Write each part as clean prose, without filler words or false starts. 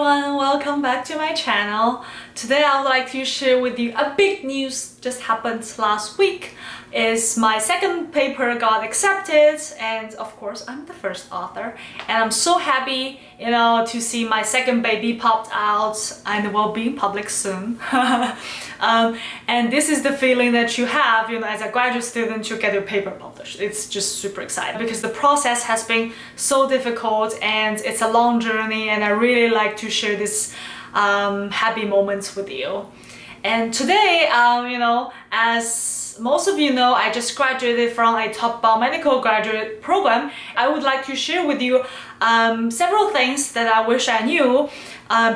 everyone, welcome back to my channel. Today I would like to share with you a big news just happened last week. Is my second paper got accepted, and of course I'm the first author, and I'm so happy to see my second baby popped out and will be in public soon. And this is the feeling that you have as a graduate student, you get your paper published. It's just super exciting because the process has been so difficult and it's a long journey, and I really like to share this happy moments with you. And today, as most of you know, I just graduated from a top biomedical graduate program. I would like to share with you several things that I wish I knew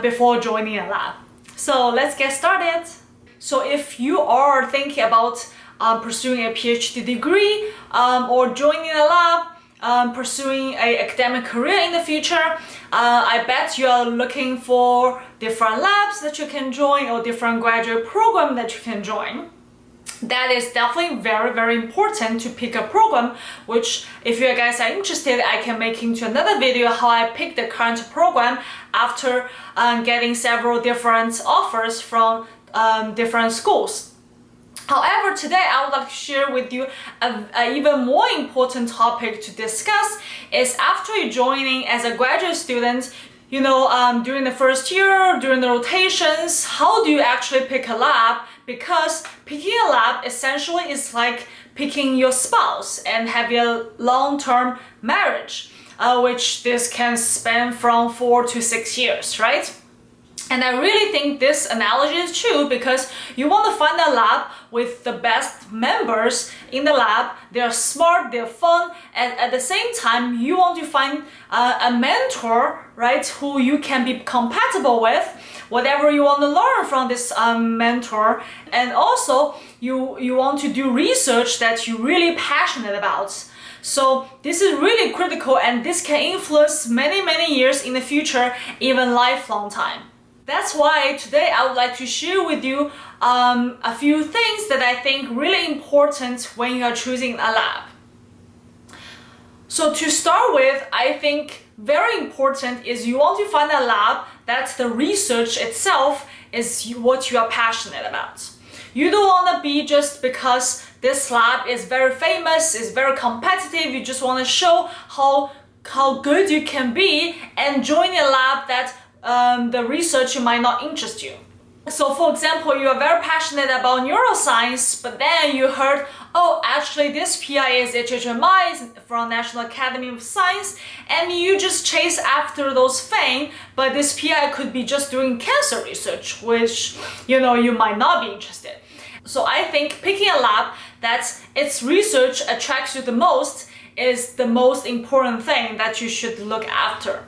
before joining a lab. So let's get started. So if you are thinking about pursuing a PhD degree or joining a lab, pursuing an academic career in the future, I bet you are looking for different labs that you can join or different graduate program that you can join. That is definitely very, very important to pick a program, which if you guys are interested, I can make into another video how I picked the current program after getting several different offers from different schools. However, today I would like to share with you an even more important topic to discuss is after you're joining as a graduate student, during the first year, during the rotations, how do you actually pick a lab? Because picking a lab essentially is like picking your spouse and having a long-term marriage, which this can span from 4 to 6 years, right? And I really think this analogy is true because you want to find a lab with the best members in the lab. They're smart, they're fun, and at the same time, you want to find a mentor, right, who you can be compatible with, whatever you want to learn from this mentor. And also, you want to do research that you're really passionate about. So this is really critical, and this can influence many, many years in the future, even lifelong time. That's why today I would like to share with you a few things that I think really important when you are choosing a lab. So to start with, I think very important is you want to find a lab that the research itself is what you are passionate about. You don't want to be just because this lab is very famous, is very competitive, you just want to show how good you can be and join a lab that the research might not interest you. So for example, you are very passionate about neuroscience, but then you heard, oh, actually this PI is HHMI from National Academy of Science, and you just chase after those fame, but this PI could be just doing cancer research, which you might not be interested. So I think picking a lab that its research attracts you the most is the most important thing that you should look after.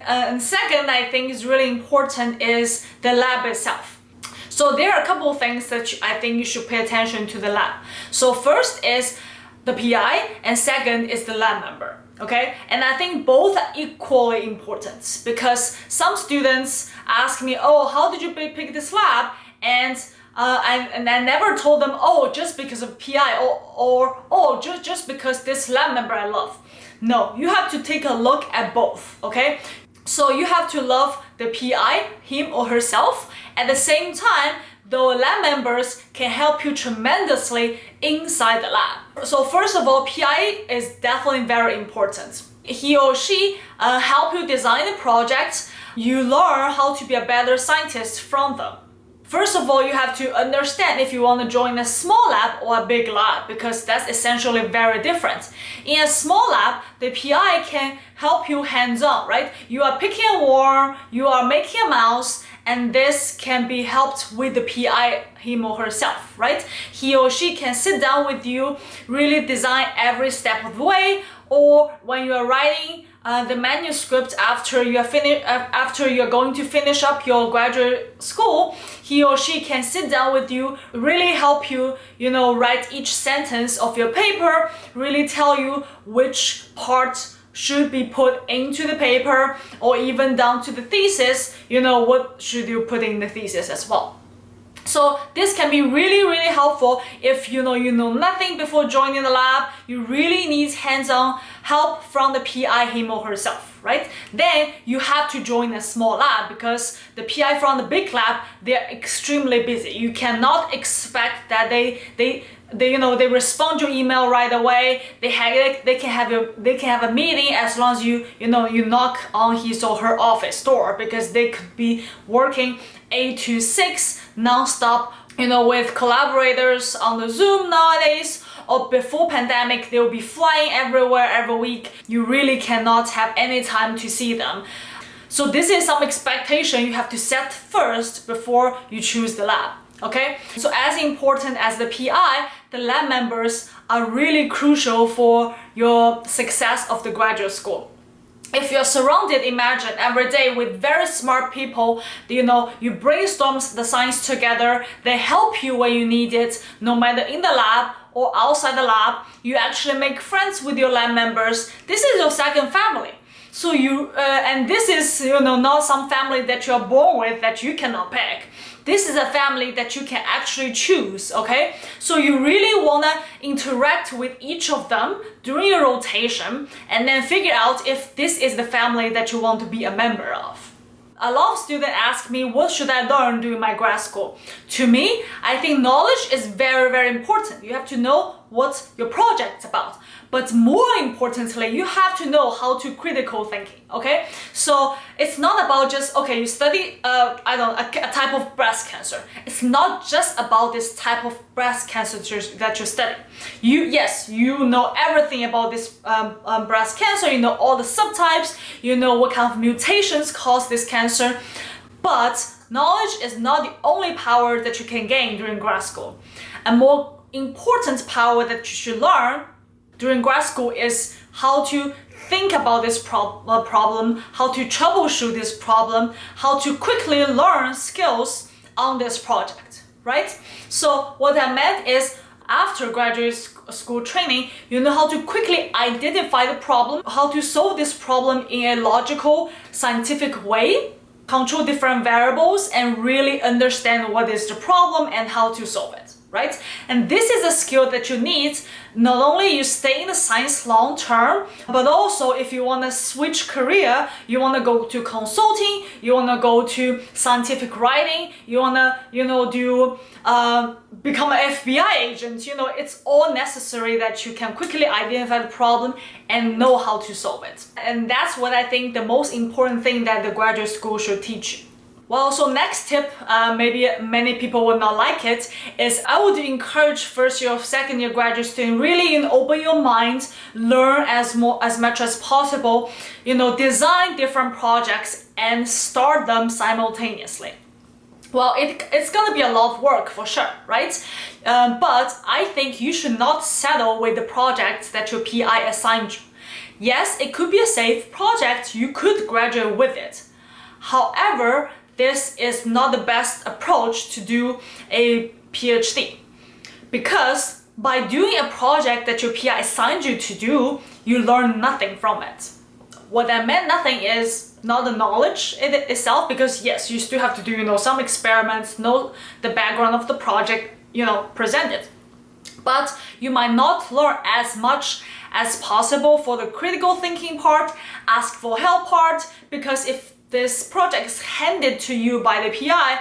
And second, I think is really important is the lab itself. So there are a couple of things that I think you should pay attention to the lab. So first is the PI, and second is the lab member. Okay, and I think both are equally important because some students ask me, oh, how did you pick this lab? And I never told them, oh, just because of PI or just because this lab member I love. No, you have to take a look at both, okay? So you have to love the PI, him or herself. At the same time, the lab members can help you tremendously inside the lab. So first of all, PI is definitely very important. He or she help you design the project. You learn how to be a better scientist from them. First of all, you have to understand if you want to join a small lab or a big lab, because that's essentially very different. In a small lab, the PI can help you hands-on, right? You are picking a worm, you are making a mouse, and this can be helped with the PI, him or herself, right? He or she can sit down with you, really design every step of the way, or when you are writing the manuscript after you're going to finish up your graduate school, he or she can sit down with you, really help you, write each sentence of your paper, really tell you which part should be put into the paper, or even down to the thesis, what should you put in the thesis as well. So this can be really, really helpful if you know nothing before joining the lab. You really need hands-on help from the PI him or herself, right? Then you have to join a small lab because the PI from the big lab, they're extremely busy. You cannot expect that they respond to your email right away. They can have a meeting as long as you knock on his or her office door, because they could be working 8 to 6 non-stop, with collaborators on the Zoom nowadays, or before pandemic, they'll be flying everywhere every week. You really cannot have any time to see them. So this is some expectation you have to set first before you choose the lab. Okay, so as important as the PI, the lab members are really crucial for your success of the graduate school. If you're surrounded, imagine, every day with very smart people, you brainstorm the science together, they help you when you need it, no matter in the lab or outside the lab, you actually make friends with your lab members. This is your second family. So and this is, not some family that you're born with that you cannot pick. This is a family that you can actually choose, okay? So you really wanna interact with each of them during your rotation and then figure out if this is the family that you want to be a member of. A lot of students ask me, what should I learn during my grad school? To me, I think knowledge is very, very important. You have to know what your project's about. But more importantly, you have to know how to critical thinking, okay? So it's not about just, okay, you study, a type of breast cancer. It's not just about this type of breast cancer that you study. Yes, you know everything about this breast cancer, you know all the subtypes, you know what kind of mutations cause this cancer, but knowledge is not the only power that you can gain during grad school. A more important power that you should learn during grad school is how to think about this problem, how to troubleshoot this problem, how to quickly learn skills on this project, right? So what I meant is, after graduate school training, you know how to quickly identify the problem, how to solve this problem in a logical, scientific way, control different variables, and really understand what is the problem and how to solve it. Right? And this is a skill that you need, not only you stay in the science long term, but also if you want to switch career, you want to go to consulting, you want to go to scientific writing, you want to, become an FBI agent, it's all necessary that you can quickly identify the problem and know how to solve it. And that's what I think the most important thing that the graduate school should teach you. Well, so next tip, maybe many people will not like it, is I would encourage first year or second year graduate student really open your mind, learn as much as possible, design different projects and start them simultaneously. Well, it's gonna be a lot of work for sure, right? But I think you should not settle with the projects that your PI assigned you. Yes, it could be a safe project, you could graduate with it. However, this is not the best approach to do a PhD, because by doing a project that your PI assigned you to do, you learn nothing from it. What I meant nothing is not the knowledge itself, because yes, you still have to do some experiments, know the background of the project, presented. But you might not learn as much as possible for the critical thinking part, ask for help part, because if this project is handed to you by the PI,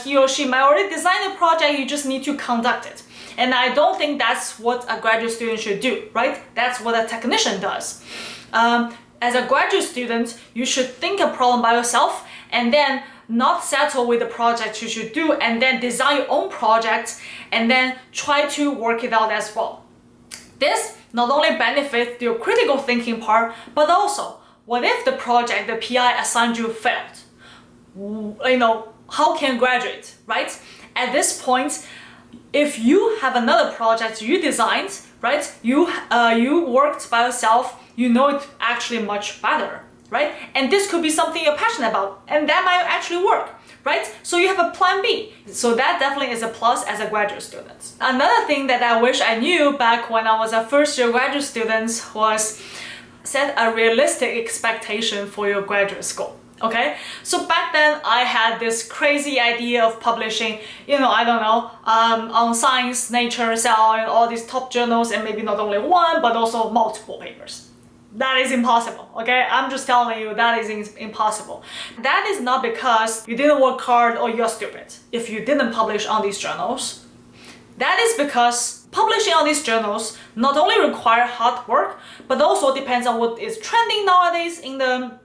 he or she might already design the project, you just need to conduct it. And I don't think that's what a graduate student should do, right? That's what a technician does. As a graduate student, you should think a problem by yourself and then not settle with the project you should do, and then design your own project and then try to work it out as well. This not only benefits your critical thinking part, but also, what if the project the PI assigned you failed? How can you graduate, right? At this point, if you have another project you designed, right? You worked by yourself, it actually much better, right? And this could be something you're passionate about, and that might actually work, right? So you have a plan B. So that definitely is a plus as a graduate student. Another thing that I wish I knew back when I was a first year graduate student was set a realistic expectation for your graduate school. Okay, so back then I had this crazy idea of publishing, I don't know, on Science, Nature, Cell, and all these top journals, and maybe not only one, but also multiple papers. That is impossible, okay? I'm just telling you that is impossible. That is not because you didn't work hard or you're stupid if you didn't publish on these journals. That is because publishing on these journals not only require hard work, but also depends on what is trending nowadays in the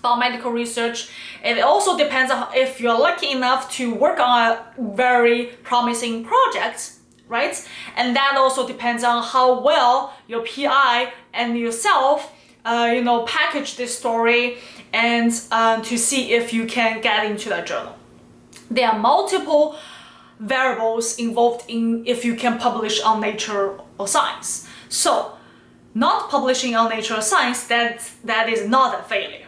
biomedical research. It also depends on if you're lucky enough to work on a very promising project, right? And that also depends on how well your PI and yourself, package this story and to see if you can get into that journal. There are multiple variables involved in if you can publish on Nature or Science. So, not publishing on Nature or Science, that is not a failure.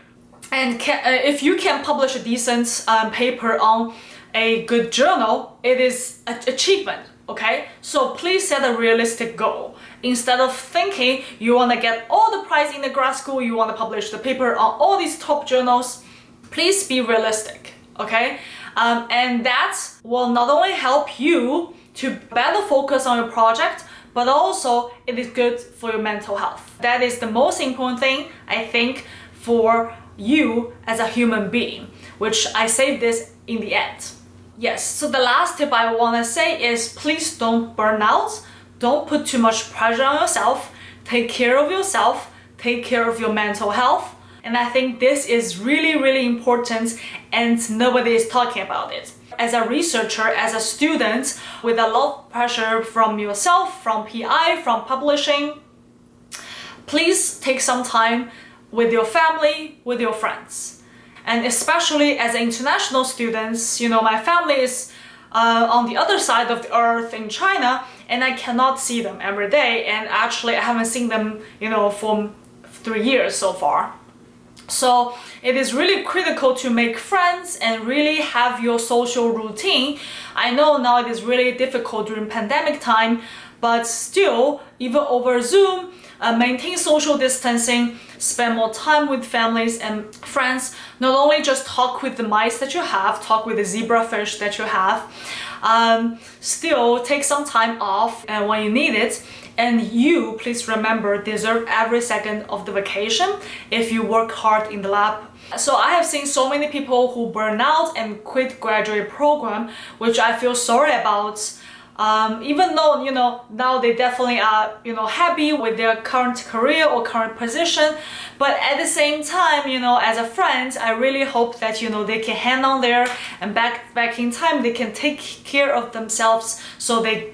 And if you can publish a decent paper on a good journal, it is an achievement, okay? So please set a realistic goal. Instead of thinking you want to get all the prize in the grad school, you want to publish the paper on all these top journals, please be realistic, okay? And that will not only help you to better focus on your project, but also it is good for your mental health. That is the most important thing, I think, for you as a human being, which I say this in the end. Yes, so the last tip I want to say is please don't burn out. Don't put too much pressure on yourself. Take care of yourself. Take care of your mental health. And I think this is really, really important and nobody is talking about it. As a researcher, as a student, with a lot of pressure from yourself, from PI, from publishing, please take some time with your family, with your friends. And especially as international students, my family is on the other side of the earth in China, and I cannot see them every day. And actually, I haven't seen them, for 3 years so far. So it is really critical to make friends and really have your social routine. I know now it is really difficult during pandemic time, but still, even over Zoom, maintain social distancing, spend more time with families and friends, not only just talk with the mice that you have, talk with the zebrafish that you have, still take some time off when you need it. And you, please remember, deserve every second of the vacation if you work hard in the lab. So I have seen so many people who burn out and quit graduate program, which I feel sorry about. Even though, now they definitely are, happy with their current career or current position. But at the same time, as a friend, I really hope that, they can hang on there and back in time, they can take care of themselves so they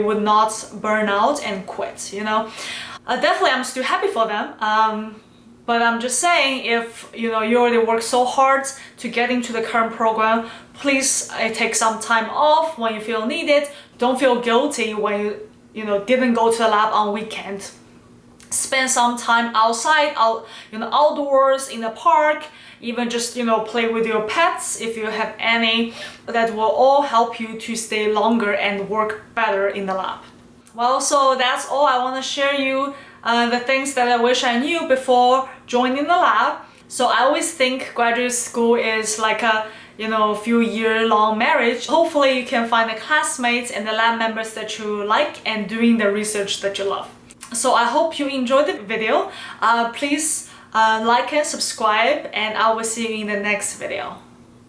would not burn out and quit, Definitely, I'm still happy for them. But I'm just saying, if you already worked so hard to get into the current program, please take some time off when you feel needed. Don't feel guilty when you didn't go to the lab on weekend. Spend some time outside, outdoors in the park. Even just play with your pets if you have any. That will all help you to stay longer and work better in the lab. Well, so that's all I want to share you. The things that I wish I knew before joining the lab. So I always think graduate school is like a few year long marriage. Hopefully you can find the classmates and the lab members that you like and doing the research that you love. So I hope you enjoyed the video. Please like and subscribe, and I will see you in the next video.